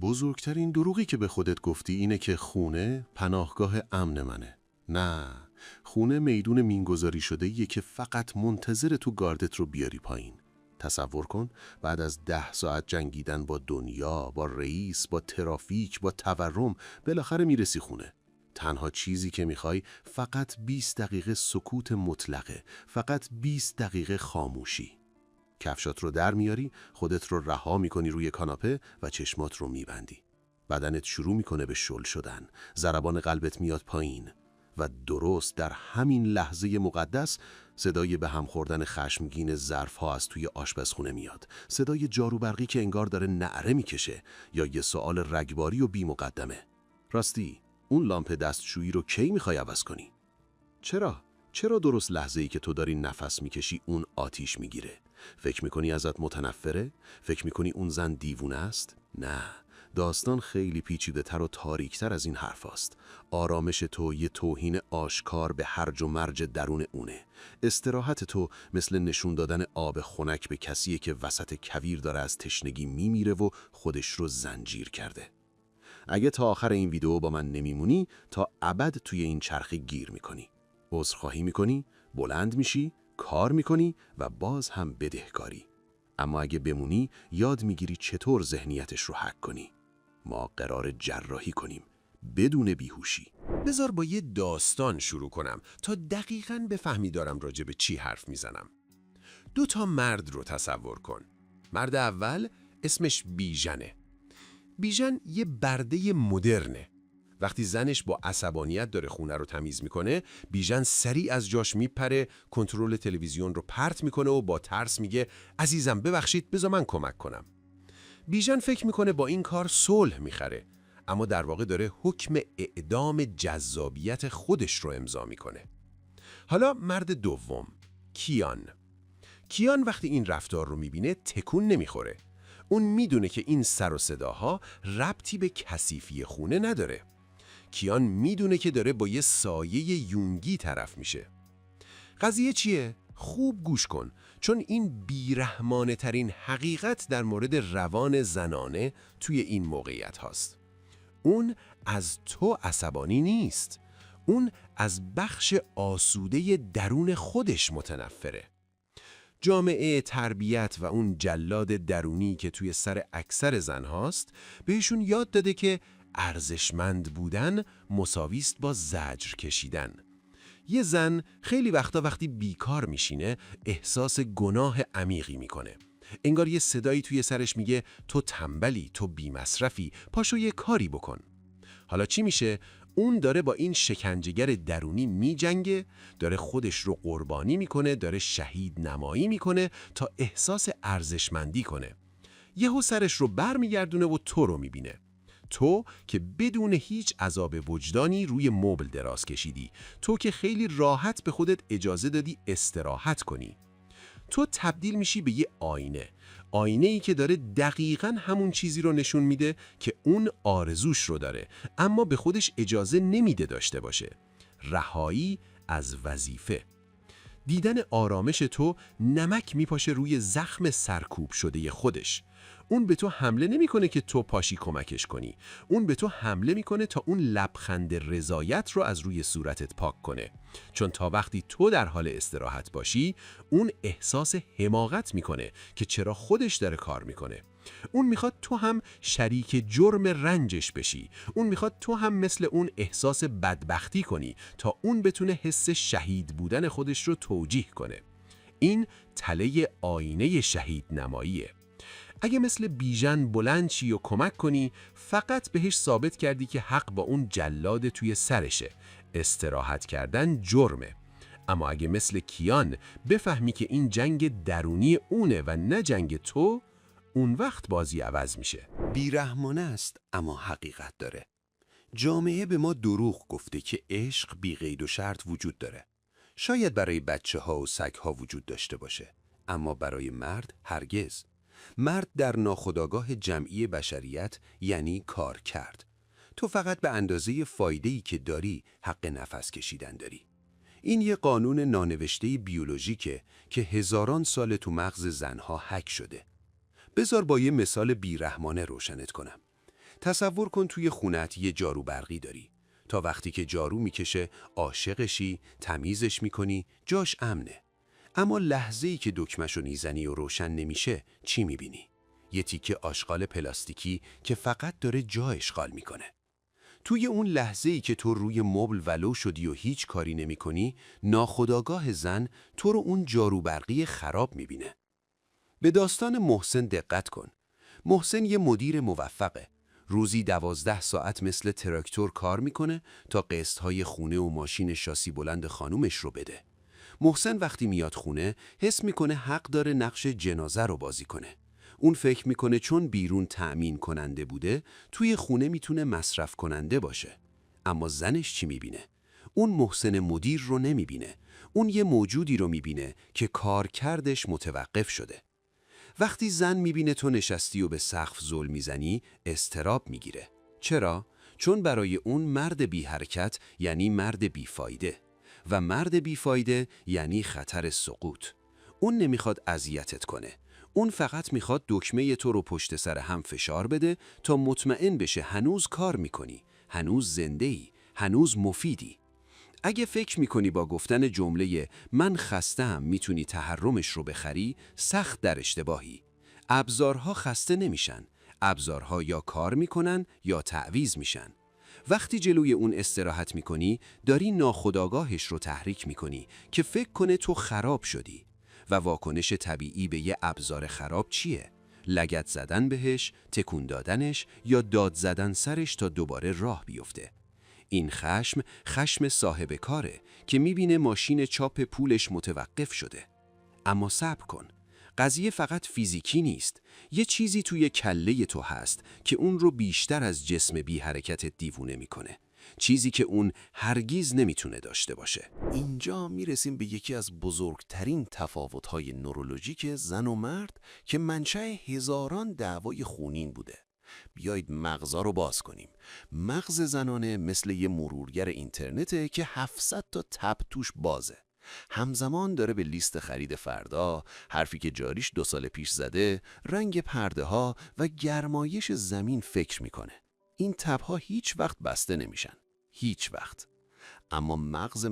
بزرگترین دروغی که به خودت گفتی اینه که خونه پناهگاه امن منه. نه، خونه میدون مینگذاری شده‌ایه که فقط منتظر تو گاردت رو بیاری پایین. تصور کن بعد از 10 ساعت جنگیدن با دنیا، با رئیس، با ترافیک، با تورم، بالاخره میرسی خونه. تنها چیزی که میخوای فقط 20 دقیقه سکوت مطلقه، فقط 20 دقیقه خاموشی. کفشات رو در میاری، خودت رو رها میکنی روی کاناپه و چشمات رو میبندی. بدنت شروع میکنه به شل شدن، ضربان قلبت میاد پایین و درست در همین لحظه مقدس صدای به هم خوردن خشمگین ظرف‌ها از توی آشپزخونه میاد. صدای جارو برقی که انگار داره نعره میکشه یا یه سوال رگباری و بی مقدمه. راستی، اون لامپ دستشویی رو کی میخوای عوض کنی؟ چرا درست لحظه‌ای که تو داری نفس میکشی اون آتیش میگیره؟ فکر میکنی ازت متنفره؟ فکر میکنی اون زن دیوونه است؟ نه، داستان خیلی پیچیده‌تر و تاریک‌تر از این حرف است. آرامش تو یه توهین آشکار به هرج و مرج درون اونه. استراحت تو مثل نشون دادن آب خنک به کسیه که وسط کویر داره از تشنگی میمیره و خودش رو زنجیر کرده. اگه تا آخر این ویدیو با من نمیمونی، تا ابد توی این چرخه گیر میکنی. عذرخواهی میکنی، بلند میشی، کار میکنی و باز هم بدهکاری. اما اگه بمونی، یاد میگیری چطور ذهنیتش رو هک کنی. ما قرار جراحی کنیم بدون بیهوشی. بذار با یه داستان شروع کنم تا دقیقاً بفهمی دارم راجع به چی حرف میزنم. 2 مرد رو تصور کن. مرد اول اسمش بیژنه. بیژن یه برده مدرنه. وقتی زنش با عصبانیت داره خونه رو تمیز میکنه، بیژن سریع از جاش میپره، کنترل تلویزیون رو پرت میکنه و با ترس میگه عزیزم ببخشید بذار من کمک کنم. بیژن فکر میکنه با این کار صلح میخره، اما در واقع داره حکم اعدام جذابیت خودش رو امضا میکنه. حالا مرد دوم، کیان وقتی این رفتار رو میبینه تکون نمیخوره. اون میدونه که این سر و صداها ربطی به کثیفی خونه نداره. کیان میدونه که داره با یه سایه یونگی طرف میشه. قضیه چیه؟ خوب گوش کن، چون این بیرحمانه ترین حقیقت در مورد روان زنانه توی این موقعیت هاست. اون از تو عصبانی نیست. اون از بخش آسوده درون خودش متنفره. جامعه تربیت و اون جلاد درونی که توی سر اکثر زن هاست بهشون یاد داده که ارزشمند بودن مساویست با زجر کشیدن. یه زن خیلی وقتی بیکار میشینه احساس گناه عمیقی میکنه. انگار یه صدایی توی سرش میگه تو تنبلی، تو بی‌مصرفی، پاشو یه کاری بکن. حالا چی میشه؟ اون داره با این شکنجهگر درونی میجنگه، داره خودش رو قربانی میکنه، داره شهید نمایی میکنه تا احساس ارزشمندی کنه. یهو سرش رو برمیگردونه و تو رو میبینه. تو که بدون هیچ عذاب وجدانی روی مبل دراز کشیدی. تو که خیلی راحت به خودت اجازه دادی استراحت کنی. تو تبدیل میشی به یه آینه‌ای که داره دقیقاً همون چیزی رو نشون میده که اون آرزوش رو داره، اما به خودش اجازه نمیده داشته باشه. رهایی از وظیفه. دیدن آرامش تو نمک میپاشه روی زخم سرکوب شده خودش. اون به تو حمله نمیکنه که تو پاشی کمکش کنی. اون به تو حمله میکنه تا اون لبخند رضایت رو از روی صورتت پاک کنه. چون تا وقتی تو در حال استراحت باشی، اون احساس حماقت میکنه که چرا خودش داره کار میکنه. اون میخواد تو هم شریک جرم رنجش بشی. اون میخواد تو هم مثل اون احساس بدبختی کنی تا اون بتونه حس شهید بودن خودش رو توجیه کنه. این تله آینه شهید نماییه. اگه مثل بیژن بلند شی و کمک کنی، فقط بهش ثابت کردی که حق با اون جلاد توی سرشه. استراحت کردن جرمه. اما اگه مثل کیان بفهمی که این جنگ درونی اونه و نه جنگ تو، اون وقت بازی عوض میشه. بیرحمانه است اما حقیقت داره. جامعه به ما دروغ گفته که عشق بی قید و شرط وجود داره. شاید برای بچه‌ها و سگ‌ها وجود داشته باشه، اما برای مرد هرگز. مرد در ناخودآگاه جمعی بشریت یعنی کار کرد. تو فقط به اندازه فایده‌ای که داری حق نفس کشیدن داری. این یه قانون نانوشته بیولوژیکه که هزاران سال تو مغز زنها حک شده. بذار با یه مثال بیرحمانه روشنت کنم. تصور کن توی خونت یه جارو برقی داری. تا وقتی که جارو میکشه عاشقشی، تمیزش میکنی، جاش امنه. اما لحظه‌ای که دکمه‌شو میزنی و روشن نمیشه، چی میبینی؟ یه تیکه آشغال پلاستیکی که فقط داره جا اشغال میکنه. توی اون لحظه‌ای که تو روی مبل ولو شدی و هیچ کاری نمی‌کنی، ناخودآگاه زن تو رو اون جارو برقی خراب می‌بینه. به داستان محسن دقت کن. محسن یه مدیر موفقه. روزی 12 ساعت مثل تراکتور کار میکنه تا قسط‌های خونه و ماشین شاسی بلند خانومش رو بده. محسن وقتی میاد خونه حس میکنه حق داره نقش جنازه رو بازی کنه. اون فکر میکنه چون بیرون تأمین کننده بوده، توی خونه میتونه مصرف کننده باشه. اما زنش چی میبینه؟ اون محسن مدیر رو نمیبینه. اون یه موجودی رو میبینه که کارکردش متوقف شده. وقتی زن میبینه تو نشستی و به سقف زل میزنی، اضطراب میگیره. چرا؟ چون برای اون مرد بی حرکت یعنی مرد بی فایده و مرد بی فایده یعنی خطر سقوط. اون نمیخواد اذیتت کنه. اون فقط میخواد دکمه تو رو پشت سر هم فشار بده تا مطمئن بشه هنوز کار میکنی، هنوز زنده‌ای، هنوز مفیدی. اگه فکر میکنی با گفتن جمله من خسته‌ام میتونی تحرمش رو بخری، سخت در اشتباهی. ابزارها خسته نمیشن. ابزارها یا کار میکنن یا تعویض میشن. وقتی جلوی اون استراحت میکنی، داری ناخودآگاهش رو تحریک میکنی که فکر کنه تو خراب شدی. و واکنش طبیعی به یه ابزار خراب چیه؟ لگد زدن بهش، تکون دادنش یا داد زدن سرش تا دوباره راه بیفته. این خشم صاحب کاره که میبینه ماشین چاپ پولش متوقف شده. اما صبر کن. قضیه فقط فیزیکی نیست. یه چیزی توی کله تو هست که اون رو بیشتر از جسم بی حرکت دیوونه میکنه. چیزی که اون هرگیز نمیتونه داشته باشه. اینجا میرسیم به یکی از بزرگترین تفاوت‌های نورولوژیک زن و مرد که منشأ هزاران دعوای خونین بوده. بیایید مغزا رو باز کنیم. مغز زنانه مثل یه مرورگر اینترنته که 700 تا تب توش بازه. همزمان داره به لیست خرید فردا، حرفی که جاریش 2 سال پیش زده، رنگ پرده ها و گرمایش زمین فکر میکنه. این تب‌ها هیچ وقت بسته نمیشن. هیچ وقت. اما مغز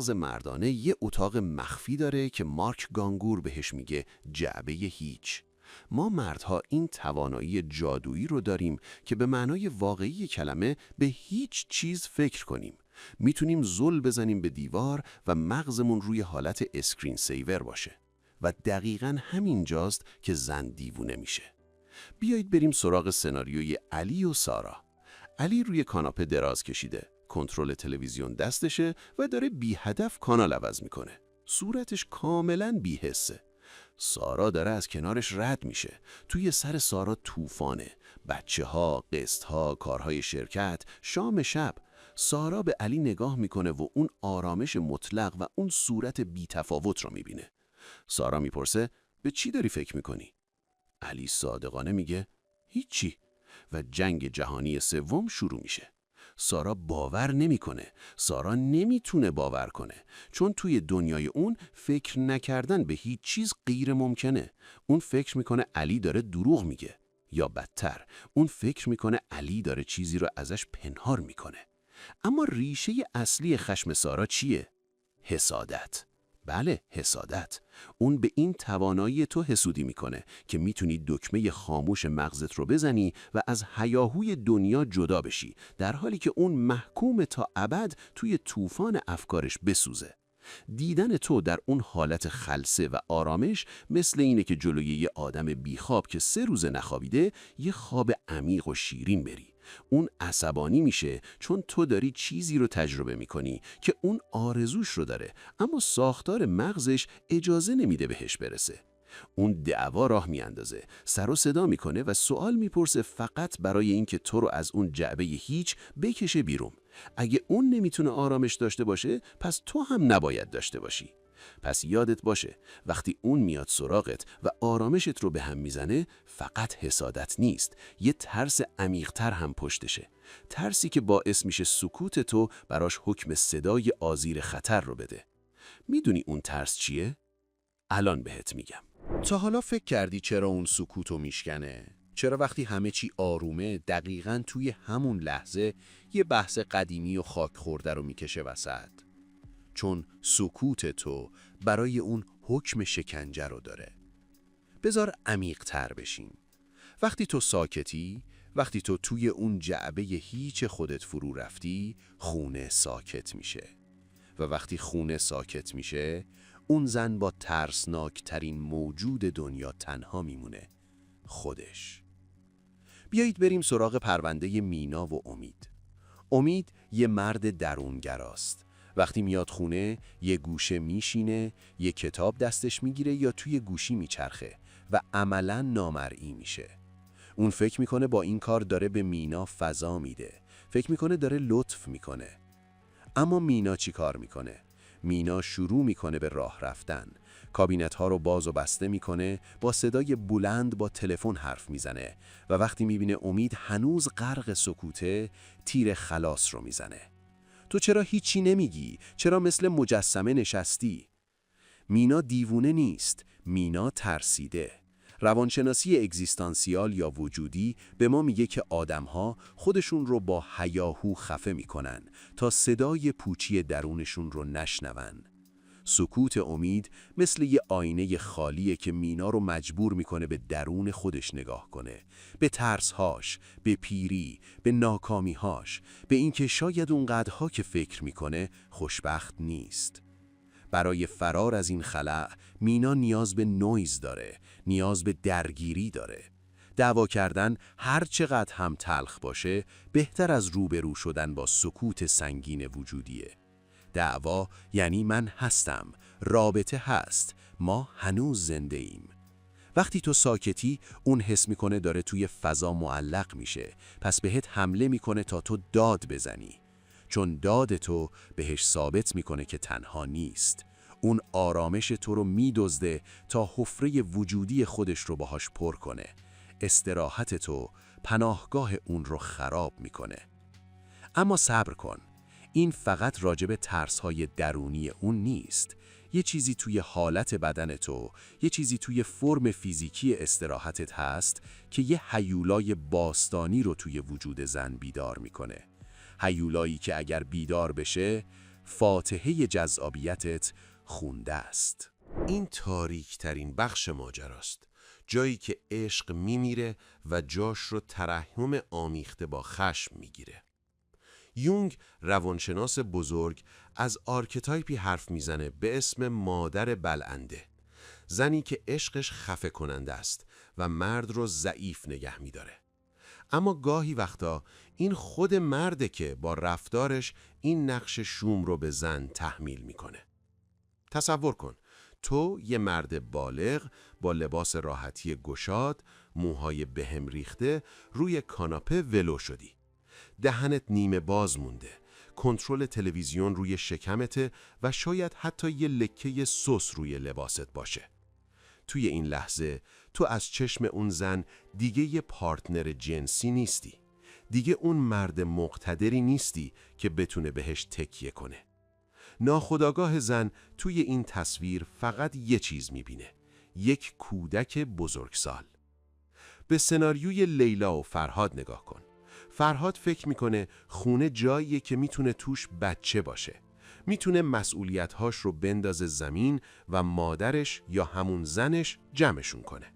مردانه یه اتاق مخفی داره که مارک گانگور بهش میگه جعبه هیچ. ما مردها این توانایی جادویی رو داریم که به معنای واقعی کلمه به هیچ چیز فکر کنیم. میتونیم زل بزنیم به دیوار و مغزمون روی حالت اسکرین سیور باشه. و دقیقاً همین جاست که زن دیوونه میشه. بیایید بریم سراغ سناریوی علی و سارا. علی روی کاناپه دراز کشیده، کنترل تلویزیون دستشه و داره بی هدف کانال عوض میکنه. صورتش کاملاً بی حسه. سارا داره از کنارش رد میشه. توی سر سارا طوفانه. بچه‌ها، قسط‌ها، کارهای شرکت، شام شب. سارا به علی نگاه میکنه و اون آرامش مطلق و اون صورت بی تفاوت رو میبینه. سارا میپرسه به چی داری فکر میکنی؟ علی صادقانه میگه هیچی. و جنگ جهانی سوم شروع میشه. سارا باور نمیکنه. سارا نمیتونه باور کنه. چون توی دنیای اون فکر نکردن به هیچ چیز غیر ممکنه. اون فکر میکنه علی داره دروغ میگه. یا بدتر، اون فکر میکنه علی داره چیزی رو ازش پنهان میکنه. اما ریشه اصلی خشم سارا چیه؟ حسادت. بله، حسادت. اون به این توانایی تو حسودی میکنه که میتونی دکمه خاموش مغزت رو بزنی و از هیاهوی دنیا جدا بشی، در حالی که اون محکوم تا ابد توی طوفان افکارش بسوزه. دیدن تو در اون حالت خلسه و آرامش مثل اینه که جلوی یه آدم بیخواب که 3 روز نخوابیده یه خواب عمیق و شیرین بری. اون عصبانی میشه چون تو داری چیزی رو تجربه میکنی که اون آرزوش رو داره، اما ساختار مغزش اجازه نمیده بهش برسه. اون دعوا راه میاندازه، سر و صدا میکنه و سوال میپرسه فقط برای اینکه تو رو از اون جعبه هیچ بکشه بیرون. اگه اون نمیتونه آرامش داشته باشه، پس تو هم نباید داشته باشی. پس یادت باشه وقتی اون میاد سراغت و آرامشت رو به هم میزنه، فقط حسادت نیست، یه ترس عمیق‌تر هم پشتشه. ترسی که باعث میشه سکوت تو براش حکم صدای آزیر خطر رو بده. میدونی اون ترس چیه؟ الان بهت میگم. تا حالا فکر کردی چرا اون سکوتو میشکنه؟ چرا وقتی همه چی آرومه دقیقاً توی همون لحظه یه بحث قدیمی و خاک خورده رو میکشه وسط؟ چون سکوت تو برای اون حکم شکنجه رو داره. بذار عمیق تر بشیم. وقتی تو ساکتی، وقتی تو توی اون جعبه هیچ خودت فرو رفتی، خونه ساکت میشه. و وقتی خونه ساکت میشه، اون زن با ترسناکترین موجود دنیا تنها میمونه، خودش. بیایید بریم سراغ پرونده مینا و امید. امید یه مرد درونگراست. وقتی میاد خونه یه گوشه میشینه، یه کتاب دستش میگیره یا توی گوشی میچرخه و عملاً نامرئی میشه. اون فکر میکنه با این کار داره به مینا فضا میده. فکر میکنه داره لطف میکنه. اما مینا چی کار میکنه؟ مینا شروع میکنه به راه رفتن. کابینت ها رو باز و بسته میکنه، با صدای بلند با تلفن حرف میزنه و وقتی میبینه امید هنوز غرق سکوته، تیر خلاص رو میزنه. تو چرا هیچی نمیگی؟ چرا مثل مجسمه نشستی؟ مینا دیوونه نیست، مینا ترسیده. روانشناسی اگزیستانسیال یا وجودی به ما میگه که آدم‌ها خودشون رو با هیاهو خفه میکنن تا صدای پوچی درونشون رو نشنون. سکوت امید مثل یه آینه خالیه که مینا رو مجبور میکنه به درون خودش نگاه کنه، به ترسهاش، به پیری، به ناکامیهاش، به اینکه شاید اونقدرها که فکر میکنه خوشبخت نیست. برای فرار از این خلأ، مینا نیاز به نویز داره، نیاز به درگیری داره. دعوا کردن هر چقدر هم تلخ باشه، بهتر از روبرو شدن با سکوت سنگین وجودیه. دعوا یعنی من هستم، رابطه هست، ما هنوز زنده ایم. وقتی تو ساکتی، اون حس میکنه داره توی فضا معلق میشه، پس بهت حمله میکنه تا تو داد بزنی. چون داد تو بهش ثابت میکنه که تنها نیست. اون آرامش تو رو میدزده تا حفره وجودی خودش رو باهاش پر کنه. استراحت تو پناهگاه اون رو خراب میکنه. اما صبر کن. این فقط راجب ترس‌های درونی اون نیست. یه چیزی توی حالت بدن تو، یه چیزی توی فرم فیزیکی استراحتت هست که یه هیولای باستانی رو توی وجود زن بیدار میکنه. هیولایی که اگر بیدار بشه، فاتحه جذابیتت خونده است. این تاریک ترین بخش ماجراست، جایی که عشق میمیره و جاش رو ترحم آمیخته با خشم میگیره. یونگ، روانشناس بزرگ، از آرکتایپی حرف میزنه به اسم مادر بلعنده، زنی که عشقش خفه کننده است و مرد رو ضعیف نگه میداره. اما گاهی وقتا این خود مرده که با رفتارش این نقش شوم رو به زن تحمیل میکنه. تصور کن تو یه مرد بالغ با لباس راحتی گشاد، موهای بهم ریخته، روی کاناپه ولو شدی. دهنت نیمه باز مونده، کنترل تلویزیون روی شکمته و شاید حتی یه لکه سس روی لباست باشه. توی این لحظه تو از چشم اون زن دیگه یه پارتنر جنسی نیستی. دیگه اون مرد مقتدری نیستی که بتونه بهش تکیه کنه. ناخودآگاه زن توی این تصویر فقط یه چیز میبینه، یک کودک بزرگسال. به سناریوی لیلا و فرهاد نگاه کن. فرهاد فکر میکنه خونه جاییه که میتونه توش بچه باشه. میتونه مسئولیت‌هاش رو بندازه زمین و مادرش یا همون زنش جمعشون کنه.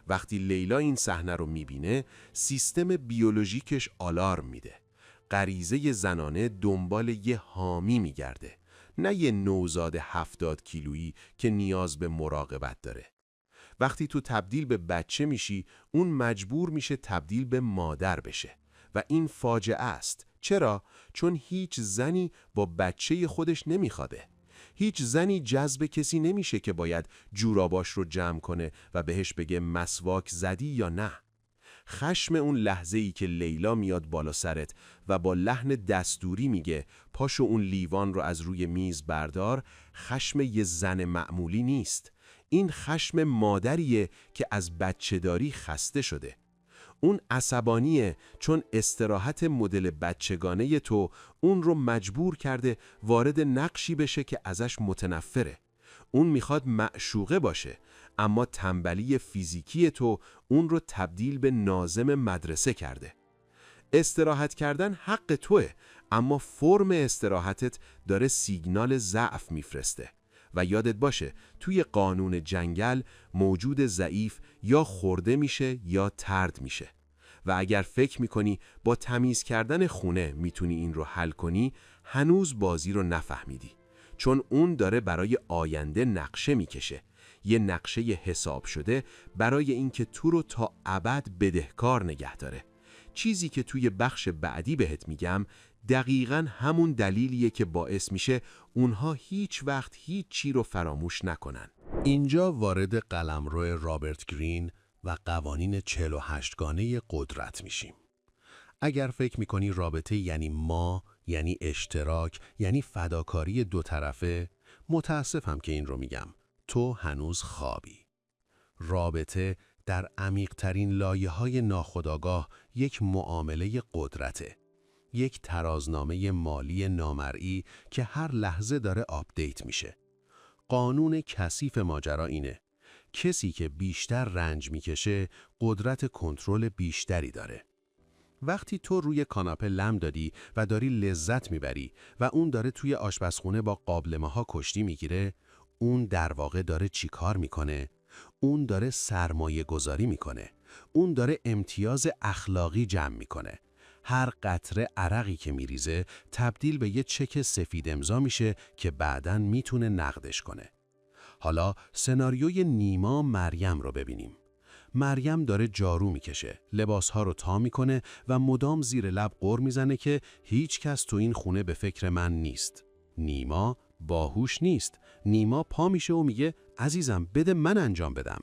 وقتی لیلا این صحنه رو میبینه، سیستم بیولوژیکش آلارم میده. غریزه زنانه دنبال یه حامی میگرده، نه یه نوزاد 70 کیلویی که نیاز به مراقبت داره. وقتی تو تبدیل به بچه میشی، اون مجبور میشه تبدیل به مادر بشه و این فاجعه است. چرا؟ چون هیچ زنی با بچه خودش نمیخوابه. هیچ زنی جذب کسی نمیشه که باید جوراباش رو جمع کنه و بهش بگه مسواک زدی یا نه. خشم اون لحظه‌ای که لیلا میاد بالا سرت و با لحن دستوری میگه پاشو اون لیوان رو از روی میز بردار، خشم یه زن معمولی نیست. این خشم مادریه که از بچه‌داری خسته شده. اون عصبانیه چون استراحت مدل بچگانه تو اون رو مجبور کرده وارد نقشی بشه که ازش متنفره. اون میخواد معشوقه باشه، اما تنبلی فیزیکی تو اون رو تبدیل به ناظم مدرسه کرده. استراحت کردن حق توه، اما فرم استراحتت داره سیگنال ضعف میفرسته. و یادت باشه توی قانون جنگل موجود ضعیف یا خورده میشه یا طرد میشه. و اگر فکر میکنی با تمیز کردن خونه میتونی این رو حل کنی، هنوز بازی رو نفهمیدی. چون اون داره برای آینده نقشه میکشه. یه نقشه حساب شده برای اینکه تو رو تا ابد بدهکار نگه داره. چیزی که توی بخش بعدی بهت میگم دقیقاً همون دلیلیه که باعث میشه اونها هیچ وقت هیچ چی رو فراموش نکنن. اینجا وارد قلمرو رابرت گرین و قوانین 48 گانه قدرت میشیم. اگر فکر میکنی رابطه یعنی ما، یعنی اشتراک، یعنی فداکاری دو طرفه، متاسفم که این رو میگم. تو هنوز خوابی. رابطه در عمیق‌ترین لایه‌های ناخودآگاه یک معامله قدرته. یک ترازنامه مالی نامرئی که هر لحظه داره آپدیت میشه. قانون کثیف ماجرا اینه: کسی که بیشتر رنج میکشه قدرت کنترل بیشتری داره. وقتی تو روی کاناپه لم دادی و داری لذت میبری و اون داره توی آشپزخونه با قابلمه‌ها کشتی میگیره، اون در واقع داره چی کار میکنه؟ اون داره سرمایه گذاری میکنه. اون داره امتیاز اخلاقی جمع میکنه. هر قطره عرقی که میریزه تبدیل به یه چک سفید امضا میشه که بعداً میتونه نقدش کنه. حالا سناریوی نیما مریم رو ببینیم. مریم داره جارو میکشه، لباسها رو تا میکنه و مدام زیر لب غر میزنه که هیچ کس تو این خونه به فکر من نیست. نیما باهوش نیست. نیما پا میشه و میگه عزیزم بده من انجام بدم.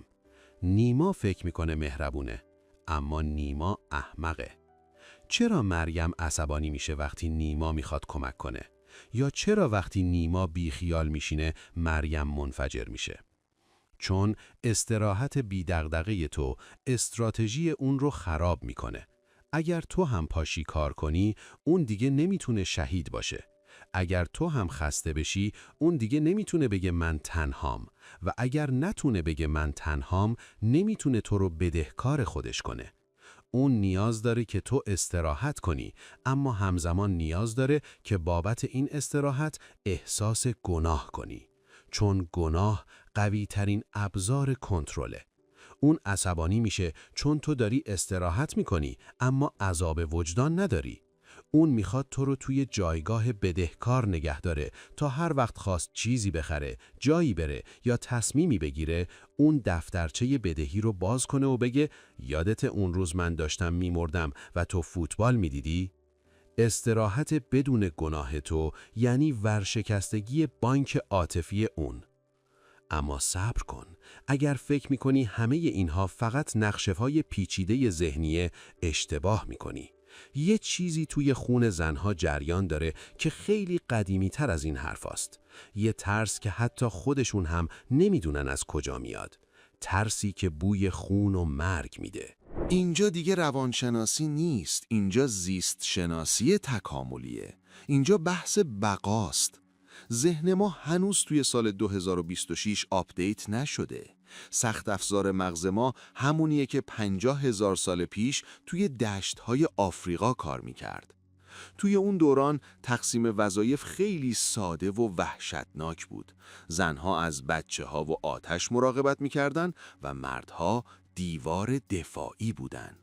نیما فکر میکنه مهربونه، اما نیما احمقه. چرا مریم عصبانی میشه وقتی نیما میخواد کمک کنه؟ یا چرا وقتی نیما بیخیال میشینه مریم منفجر میشه؟ چون استراحت بی دغدغه تو استراتژی اون رو خراب میکنه. اگر تو هم پاشی کار کنی، اون دیگه نمیتونه شهید باشه. اگر تو هم خسته بشی، اون دیگه نمیتونه بگه من تنهام. و اگر نتونه بگه من تنهام، نمیتونه تو رو بدهکار خودش کنه. اون نیاز داره که تو استراحت کنی، اما همزمان نیاز داره که بابت این استراحت احساس گناه کنی. چون گناه قوی ترین ابزار کنترله. اون عصبانی میشه چون تو داری استراحت میکنی اما عذاب وجدان نداری. اون میخواد تو رو توی جایگاه بدهکار نگه داره تا هر وقت خواست چیزی بخره، جایی بره یا تصمیمی بگیره، اون دفترچه بدهی رو باز کنه و بگه یادت اون روز من داشتم میمردم و تو فوتبال میدیدی؟ استراحت بدون گناه تو یعنی ورشکستگی بانک عاطفی اون. اما صبر کن. اگر فکر میکنی همه اینها فقط نقشه‌های پیچیده ذهنیه، اشتباه میکنی. یه چیزی توی خون زنها جریان داره که خیلی قدیمی تر از این حرف است. یه ترس که حتی خودشون هم نمیدونن از کجا میاد. ترسی که بوی خون و مرگ میده. اینجا دیگه روانشناسی نیست، اینجا زیست شناسی تکاملیه. اینجا بحث بقاست. ذهن ما هنوز توی سال 2026 آپدیت نشده. سخت افزار مغز ما همونیه که 50,000 سال پیش توی دشت‌های آفریقا کار میکرد. توی اون دوران تقسیم وظایف خیلی ساده و وحشتناک بود. زنها از بچه‌ها و آتش مراقبت میکردن و مردها دیوار دفاعی بودن.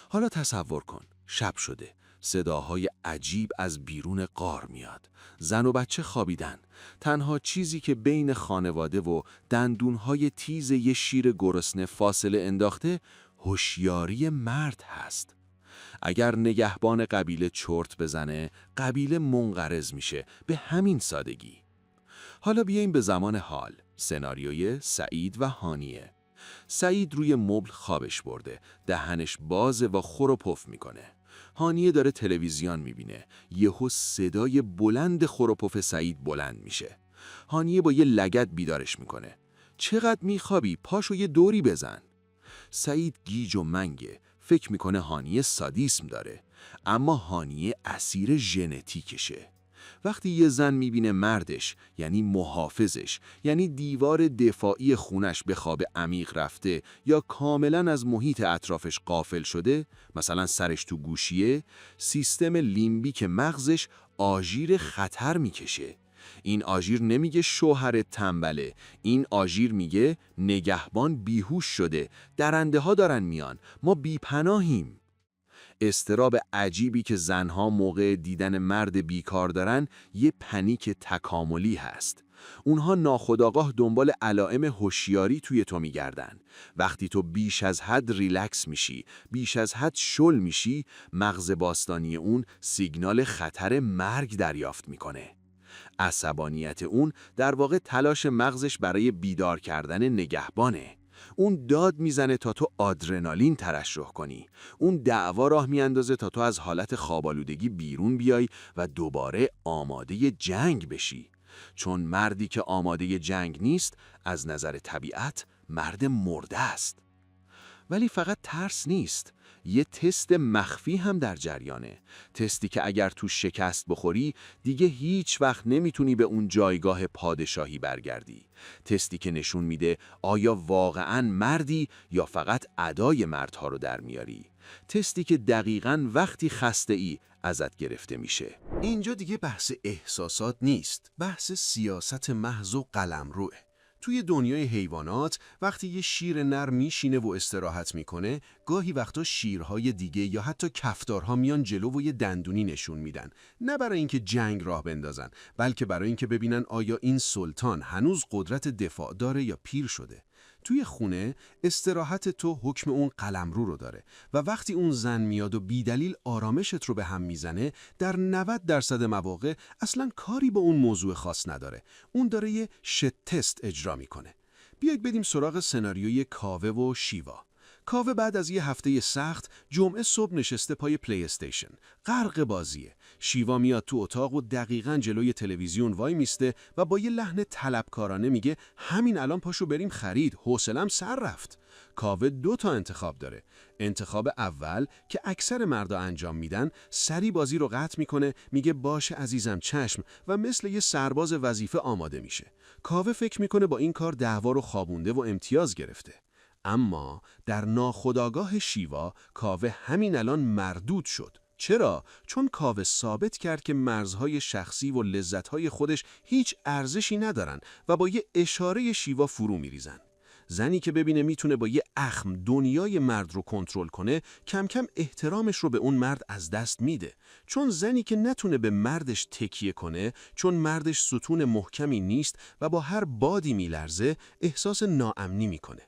حالا تصور کن، شب شده، صداهای عجیب از بیرون غار میاد. زن و بچه خوابیدن. تنها چیزی که بین خانواده و دندونهای تیز یه شیر گرسنه فاصله انداخته، هوشیاری مرد هست. اگر نگهبان قبیله چرت بزنه، قبیله منقرض میشه، به همین سادگی. حالا بیاییم به زمان حال، سناریوی سعید و هانیه. سعید روی مبل خوابش برده، دهنش بازه و خور و پف میکنه. هانیه داره تلویزیون میبینه. یهو صدای بلند خور و پف سعید بلند میشه. هانیه با یه لگد بیدارش میکنه. چقدر میخوابی؟ پاشو یه دوری بزن. سعید گیج و منگه. فکر میکنه هانیه سادیسم داره. اما هانیه اسیر ژنتیکشه. وقتی یه زن میبینه مردش، یعنی محافظش، یعنی دیوار دفاعی خونش به خواب عمیق رفته یا کاملا از محیط اطرافش غافل شده، مثلا سرش تو گوشیه، سیستم لیمبیک مغزش آژیر خطر میکشه. این آژیر نمیگه شوهرت تنبله، این آژیر میگه نگهبان بیهوش شده، درنده ها دارن میان، ما بیپناهیم. اضطراب عجیبی که زنها موقع دیدن مرد بیکار دارن یه پنیک تکاملی هست. اونها ناخودآگاه دنبال علائم هوشیاری توی تو میگردن. وقتی تو بیش از حد ریلکس میشی، بیش از حد شل میشی، مغز باستانی اون سیگنال خطر مرگ دریافت میکنه. عصبانیت اون در واقع تلاش مغزش برای بیدار کردن نگهبانه. اون داد میزنه تا تو آدرنالین ترشح کنی. اون دعوا راه میاندازه تا تو از حالت خوابالودگی بیرون بیای و دوباره آماده جنگ بشی. چون مردی که آماده جنگ نیست، از نظر طبیعت مرد مرده است. ولی فقط ترس نیست، یه تست مخفی هم در جریانه. تستی که اگر تو شکست بخوری دیگه هیچ وقت نمیتونی به اون جایگاه پادشاهی برگردی. تستی که نشون میده آیا واقعاً مردی یا فقط ادای مردها رو در میاری. تستی که دقیقاً وقتی خسته ای ازت گرفته میشه. اینجا دیگه بحث احساسات نیست، بحث سیاست محض و قلمروه. توی دنیای حیوانات وقتی یه شیر نر میشینه و استراحت میکنه، گاهی وقتا شیرهای دیگه یا حتی کفتارها میان جلو و یه دندونی نشون میدن، نه برای اینکه جنگ راه بندازن، بلکه برای اینکه ببینن آیا این سلطان هنوز قدرت دفاع داره یا پیر شده. توی خونه استراحت تو حکم اون قلمرو رو داره و وقتی اون زن میاد و بیدلیل آرامشت رو به هم میزنه، در 90% مواقع اصلاً کاری با اون موضوع خاص نداره. اون داره یه شت تست اجرا میکنه. بیایید بریم سراغ سناریوی کاوه و شیوا. کاوه بعد از یه هفته سخت جمعه صبح نشسته پای پلی استیشن، غرق بازیه. شیوا میاد تو اتاق و دقیقاً جلوی تلویزیون وای میسته و با یه لحن طلبکارانه میگه همین الان پاشو بریم خرید، حوصله‌ام سر رفت. کاوه 2 تا انتخاب داره. انتخاب اول که اکثر مردا انجام میدن، سری بازی رو قطع میکنه، میگه باشه عزیزم چشم و مثل یه سرباز وظیفه آماده میشه. کاوه فکر میکنه با این کار دعوا رو خوابونده و امتیاز گرفته. اما در ناخودآگاه شیوا، کاوه همین الان مردود شد. چرا؟ چون کاوه ثابت کرد که مرزهای شخصی و لذتهای خودش هیچ ارزشی ندارن و با یه اشاره شیوا فرو میریزن. زنی که ببینه میتونه با یه اخم دنیای مرد رو کنترل کنه، کم کم احترامش رو به اون مرد از دست میده. چون زنی که نتونه به مردش تکیه کنه، چون مردش ستون محکمی نیست و با هر بادی میلرزه، احساس ناامنی میکنه.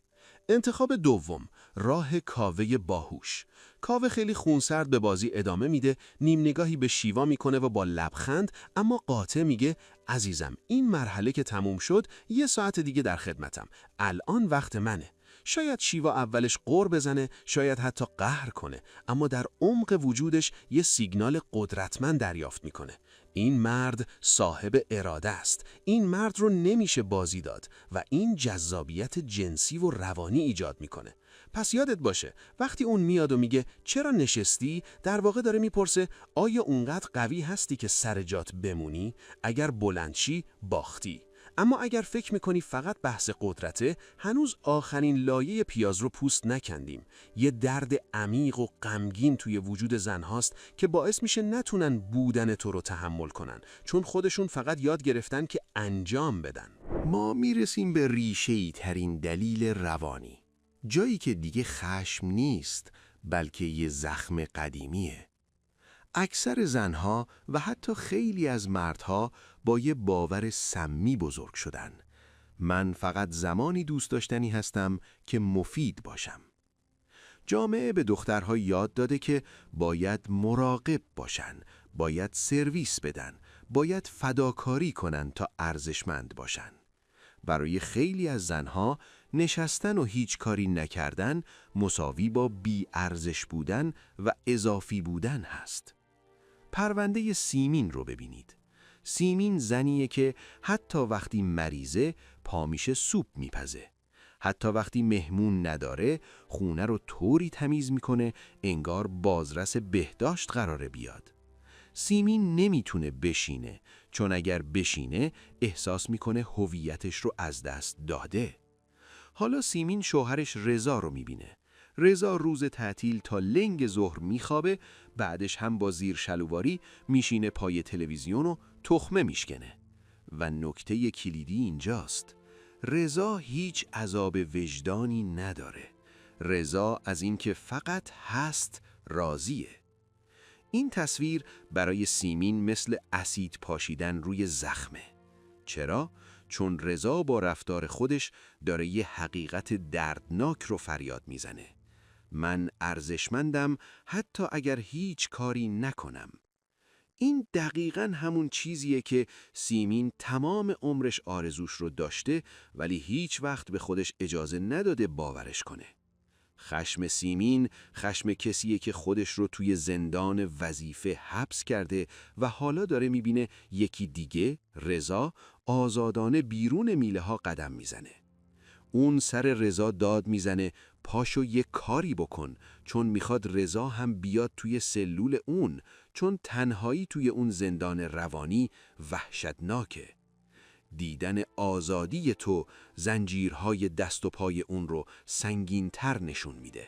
انتخاب دوم، راه کاوه باهوش. کاوه خیلی خونسرد به بازی ادامه میده، نیم نگاهی به شیوا میکنه و با لبخند اما قاطع میگه عزیزم این مرحله که تموم شد، 1 ساعت دیگه در خدمتم، الان وقت منه. شاید شیوا اولش غر بزنه، شاید حتی قهر کنه، اما در عمق وجودش یه سیگنال قدرتمند دریافت میکنه. این مرد صاحب اراده است. این مرد رو نمیشه بازی داد و این جذابیت جنسی و روانی ایجاد میکنه. پس یادت باشه وقتی اون میاد و میگه چرا نشستی، در واقع داره میپرسه آیا اونقدر قوی هستی که سر جات بمونی؟ اگر بلندشی باختی. اما اگر فکر میکنی فقط بحث قدرته، هنوز آخرین لایه پیاز رو پوست نکندیم. یه درد عمیق و غمگین توی وجود زنهاست که باعث میشه نتونن بودن تو رو تحمل کنن، چون خودشون فقط یاد گرفتن که انجام بدن. ما میرسیم به ریشه‌ای ترین دلیل روانی. جایی که دیگه خشم نیست، بلکه یه زخم قدیمیه. اکثر زنها و حتی خیلی از مردها با یه باور سمی بزرگ شدن. من فقط زمانی دوست داشتنی هستم که مفید باشم. جامعه به دخترها یاد داده که باید مراقب باشن، باید سرویس بدن، باید فداکاری کنن تا ارزشمند باشن. برای خیلی از زنها نشستن و هیچ کاری نکردن مساوی با بی ارزش بودن و اضافی بودن هست. پرونده سیمین رو ببینید. سیمین زنیه که حتی وقتی مریضه پامیشه سوپ میپزه. حتی وقتی مهمون نداره خونه رو طوری تمیز میکنه انگار بازرس بهداشت قراره بیاد. سیمین نمیتونه بشینه، چون اگر بشینه احساس میکنه هویتش رو از دست داده. حالا سیمین شوهرش رضا رو میبینه. رضا روز تعطیل تا لنگ ظهر میخوابه، بعدش هم با زیر شلواری میشینه پای تلویزیون و تخمه میشکنه. و نکته کلیدی اینجاست: رضا هیچ عذاب وجدانی نداره. رضا از اینکه فقط هست راضیه. این تصویر برای سیمین مثل اسید پاشیدن روی زخمه. چرا؟ چون رضا با رفتار خودش داره یه حقیقت دردناک رو فریاد میزنه. من ارزشمندم حتی اگر هیچ کاری نکنم. این دقیقاً همون چیزیه که سیمین تمام عمرش آرزوش رو داشته ولی هیچ وقت به خودش اجازه نداده باورش کنه. خشم سیمین خشم کسیه که خودش رو توی زندان وظیفه حبس کرده و حالا داره میبینه یکی دیگه، رضا، آزادانه بیرون میله ها قدم میزنه. اون سر رضا داد میزنه پاشو یه کاری بکن، چون میخواد رضا هم بیاد توی سلول اون، چون تنهایی توی اون زندان روانی وحشتناکه. دیدن آزادی تو زنجیرهای دست و پای اون رو سنگین‌تر نشون میده.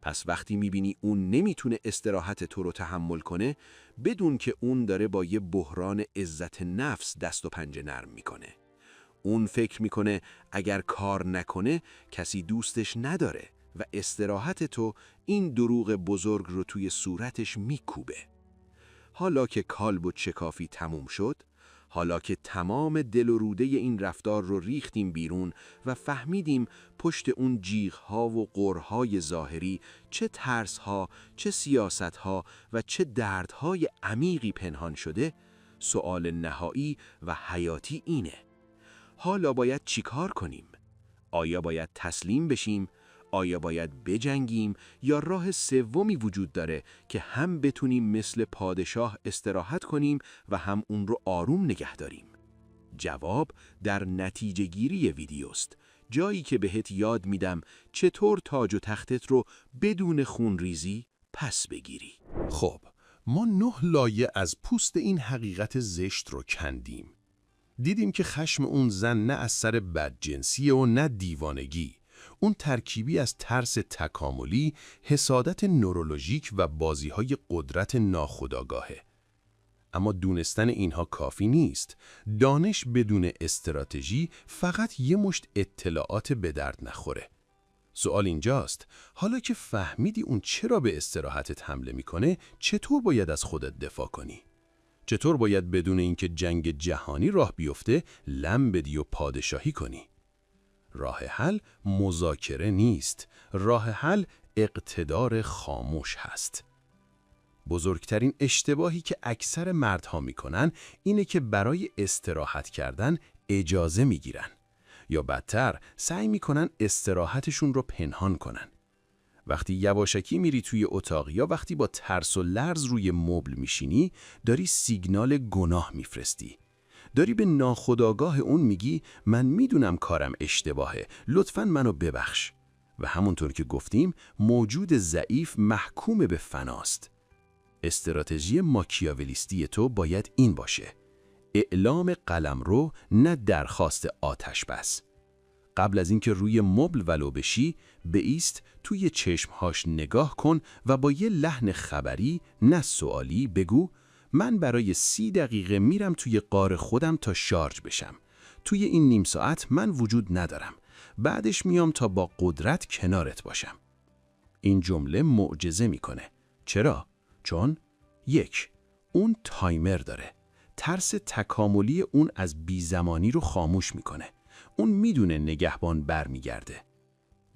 پس وقتی میبینی اون نمیتونه استراحت تو رو تحمل کنه، بدون که اون داره با یه بحران عزت نفس دست و پنجه نرم میکنه. اون فکر میکنه اگر کار نکنه کسی دوستش نداره و استراحت تو این دروغ بزرگ رو توی صورتش میکوبه. حالا که کالب و چکافی تموم شد، حالا که تمام دل و روده این رفتار رو ریختیم بیرون و فهمیدیم پشت اون جیغ‌ها و غرهای ظاهری چه ترس‌ها، چه سیاست‌ها و چه دردهای عمیقی پنهان شده، سؤال نهایی و حیاتی اینه: حالا باید چیکار کنیم؟ آیا باید تسلیم بشیم؟ آیا باید بجنگیم؟ یا راه سومی وجود داره که هم بتونیم مثل پادشاه استراحت کنیم و هم اون رو آروم نگه داریم؟ جواب در نتیجه گیری ویدیوست، جایی که بهت یاد میدم چطور تاج و تختت رو بدون خونریزی پس بگیری. خب، ما 9 لایه از پوست این حقیقت زشت رو کندیم. دیدیم که خشم اون زن نه از سر بدجنسی و نه دیوانگی. اون ترکیبی از ترس تکاملی، حسادت نورولوژیک و بازی‌های قدرت ناخودآگاهه. اما دونستن اینها کافی نیست. دانش بدون استراتژی فقط یه مشت اطلاعات به درد نخوره. سوال اینجاست: حالا که فهمیدی اون چرا به استراحتت حمله میکنه، چطور باید از خودت دفاع کنی؟ چطور باید بدون اینکه جنگ جهانی راه بیفته لم بدی و پادشاهی کنی؟ راه حل مذاکره نیست. راه حل اقتدار خاموش هست. بزرگترین اشتباهی که اکثر مردها میکنن اینه که برای استراحت کردن اجازه میگیرن، یا بدتر سعی میکنن استراحتشون رو پنهان کنن. وقتی یواشکی میری توی اتاق یا وقتی با ترس و لرز روی مبل میشینی، داری سیگنال گناه میفرستی. داری به ناخودآگاه اون میگی من میدونم کارم اشتباهه، لطفاً منو ببخش. و همونطور که گفتیم موجود ضعیف محکوم به فناست. استراتژی ماکیاولیستی تو باید این باشه: اعلام قلمرو، نه درخواست آتش بس. قبل از اینکه روی مبل ولو بشی، بایست، توی چشمهاش نگاه کن و با یه لحن خبری نه سوالی بگو من برای 30 دقیقه میرم توی غار خودم تا شارژ بشم. توی این نیم ساعت من وجود ندارم. بعدش میام تا با قدرت کنارت باشم. این جمله معجزه میکنه. چرا؟ چون 1. اون تایمر داره. ترس تکاملی اون از بیزمانی رو خاموش میکنه. اون میدونه نگهبان برمیگرده.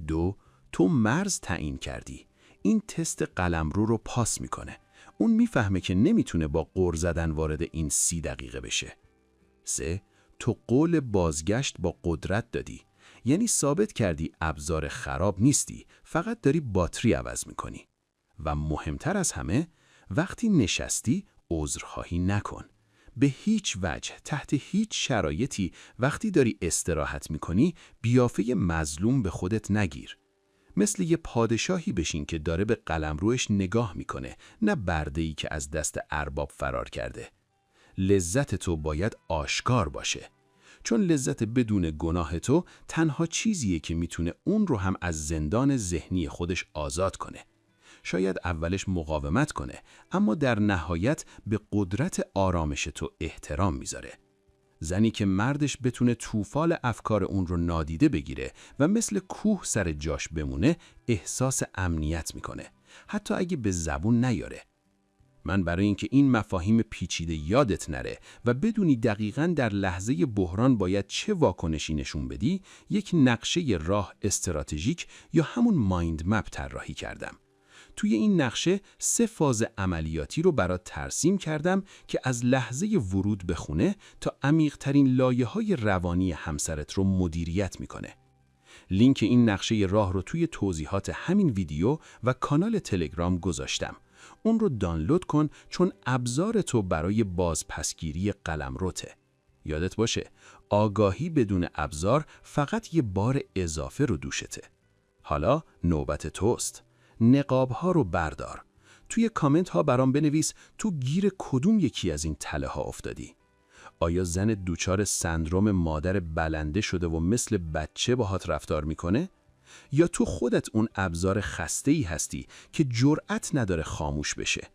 2. تو مرز تعیین کردی. این تست قلمرو رو پاس میکنه. اون میفهمه که نمیتونه با غر زدن وارد این 30 دقیقه بشه. 3. تو قول بازگشت با قدرت دادی. یعنی ثابت کردی ابزار خراب نیستی، فقط داری باتری عوض میکنی. و مهمتر از همه، وقتی نشستی عذرخواهی نکن. به هیچ وجه، تحت هیچ شرایطی وقتی داری استراحت میکنی بیافه مظلوم به خودت نگیر. مثل یه پادشاهی بشین که داره به قلمروش نگاه میکنه، نه برده‌ای که از دست ارباب فرار کرده. لذت تو باید آشکار باشه. چون لذت بدون گناه تو تنها چیزیه که میتونه اون رو هم از زندان ذهنی خودش آزاد کنه. شاید اولش مقاومت کنه، اما در نهایت به قدرت آرامش تو احترام میذاره. زنی که مردش بتونه طوفان افکار اون رو نادیده بگیره و مثل کوه سر جاش بمونه، احساس امنیت میکنه، حتی اگه به زبون نیاره. من برای اینکه این مفاهیم پیچیده یادت نره و بدونی دقیقاً در لحظه بحران باید چه واکنشی نشون بدی، یک نقشه راه استراتژیک یا همون مایند مپ طراحی کردم. توی این نقشه 3 فاز عملیاتی رو برات ترسیم کردم که از لحظه ورود به خونه تا عمیق‌ترین لایه‌های روانی همسرت رو مدیریت میکنه. لینک این نقشه راه رو توی توضیحات همین ویدیو و کانال تلگرام گذاشتم. اون رو دانلود کن چون ابزار تو برای بازپسگیری قلمروته. یادت باشه، آگاهی بدون ابزار فقط یه بار اضافه رو دوشته. حالا نوبت توست. نقاب‌ها رو بردار. توی کامنت ها برام بنویس تو گیر کدوم یکی از این تله ها افتادی؟ آیا زن دوچار سندروم مادر بلنده شده و مثل بچه باهات رفتار میکنه؟ یا تو خودت اون ابزار خسته‌ای هستی که جرأت نداره خاموش بشه؟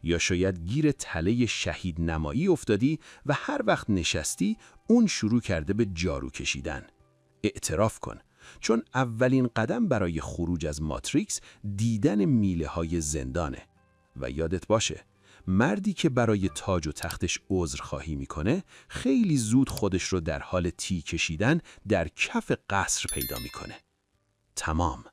یا شاید گیر تله شهید نمایی افتادی و هر وقت نشستی اون شروع کرده به جارو کشیدن؟ اعتراف کن، چون اولین قدم برای خروج از ماتریکس دیدن میله های زندانه. و یادت باشه، مردی که برای تاج و تختش عذرخواهی میکنه خیلی زود خودش رو در حال تی کشیدن در کف قصر پیدا میکنه. تمام.